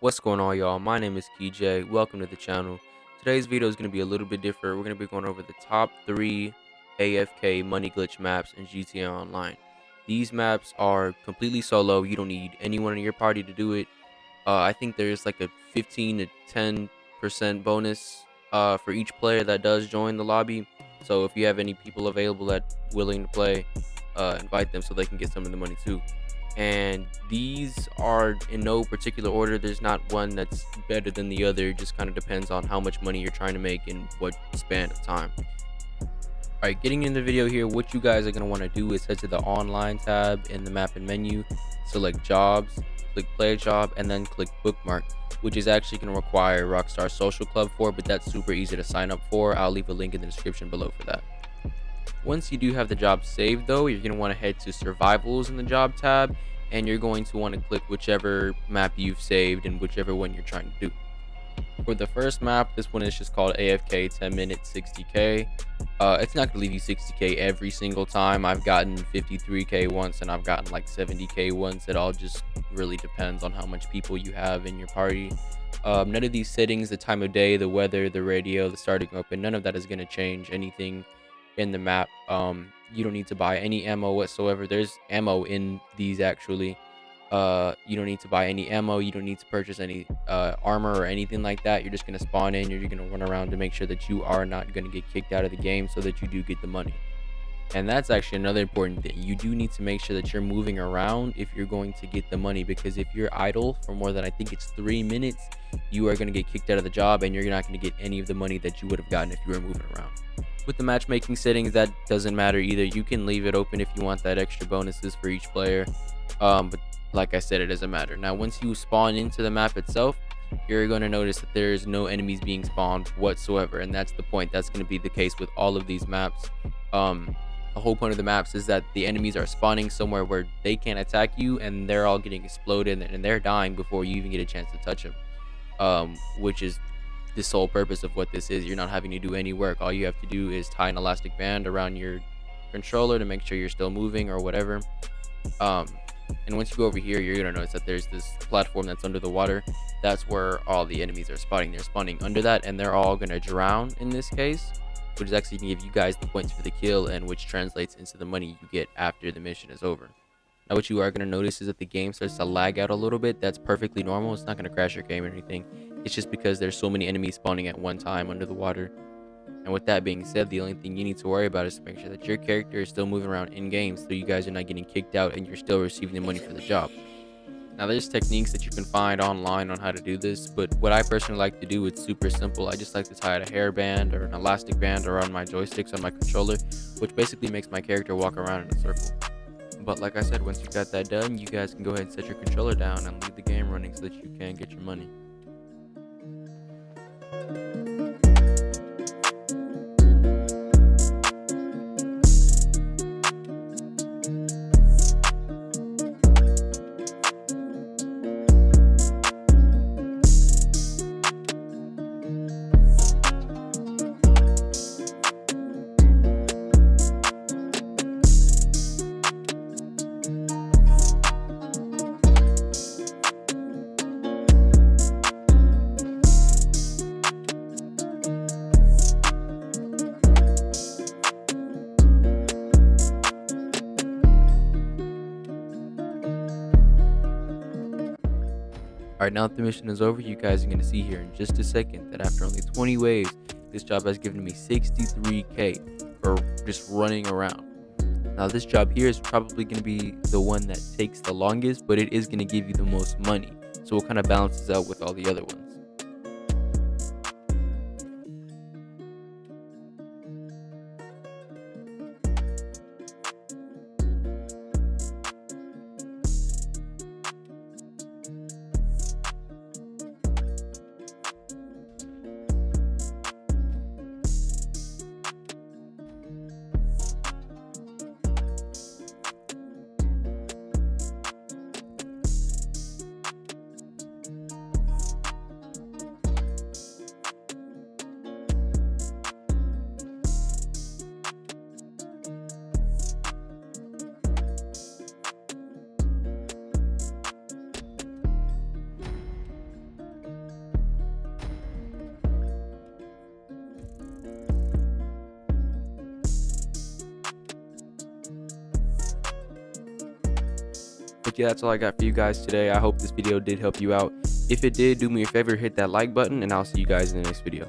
What's going on, y'all? My name is KJ. Welcome to the channel. Today's video is going to be a little bit different. We're going to be going over the top 3 AFK money glitch maps in GTA Online. These maps are completely solo. You don't need anyone in your party to do it. I think there's like a 15 to 10% bonus for each player that does join the lobby. So if you have any people available that willing to play, invite them so they can get some of the money too. And these are in no particular order. There's not one that's better than the other. It just kind of depends on how much money you're trying to make in what span of time. All right, getting in the video here, what you guys are going to want to do is head to the online tab in the map and menu, select jobs, click play a job, and then click bookmark, which is actually going to require Rockstar Social Club for, but that's super easy to sign up for. I'll leave a link in the description below for that. Once you do have the job saved though, you're going to want to head to survivals in the job tab, and you're going to want to click whichever map you've saved and whichever one you're trying to do. For the first map, this one is just called AFK 10 minutes 60k. It's not gonna leave you 60k every single time. I've gotten 53k once and I've gotten like 70k once. It all just really depends on how much people you have in your party. None of these settings, the time of day, the weather, the radio, the starting open, none of that is going to change anything in the map. You don't need to buy any ammo whatsoever. There's ammo in these actually. You don't need to buy any ammo. You don't need to purchase any armor or anything like that. You're just going to spawn in. You're going to run around to make sure that you are not going to get kicked out of the game so that you do get the money. And that's actually another important thing. You do need to make sure that you're moving around if you're going to get the money, because if you're idle for more than, I think it's 3 minutes, you are going to get kicked out of the job and you're not going to get any of the money that you would have gotten if you were moving around. With the matchmaking settings, that doesn't matter either. You can leave it open if you want that extra bonuses for each player. But like I said, it doesn't matter. Now, once you spawn into the map itself, you're going to notice that there's no enemies being spawned whatsoever. And that's the point. That's going to be the case with all of these maps. The whole point of the maps is that the enemies are spawning somewhere where they can't attack you, and they're all getting exploded and they're dying before you even get a chance to touch them, which is the sole purpose of what this is. You're not having to do any work. All you have to do is tie an elastic band around your controller to make sure you're still moving or whatever. And once you go over here, you're gonna notice that there's this platform that's under the water. That's where all the enemies are spawning. They're spawning under that, and they're all gonna drown in this case, which is actually gonna give you guys the points for the kill, and which translates into the money you get after the mission is over. Now, what you are gonna notice is that the game starts to lag out a little bit. That's perfectly normal. It's not gonna crash your game or anything. It's just because there's so many enemies spawning at one time under the water. And with that being said, the only thing you need to worry about is to make sure that your character is still moving around in game, so you guys are not getting kicked out and you're still receiving the money for the job. Now, there's techniques that you can find online on how to do this, but what I personally like to do, it's super simple. I just like to tie a hairband or an elastic band around my joysticks on my controller, which basically makes my character walk around in a circle. But like I said, once you got that done, you guys can go ahead and set your controller down and leave the game running so that you can get your money. Alright, now that the mission is over, you guys are going to see here in just a second that after only 20 waves, this job has given me 63k for just running around. Now, this job here is probably going to be the one that takes the longest, but it is going to give you the most money. So it kind of balances out with all the other ones. But yeah, that's all I got for you guys today. I hope this video did help you out. If it did, do me a favor, hit that like button, and I'll see you guys in the next video.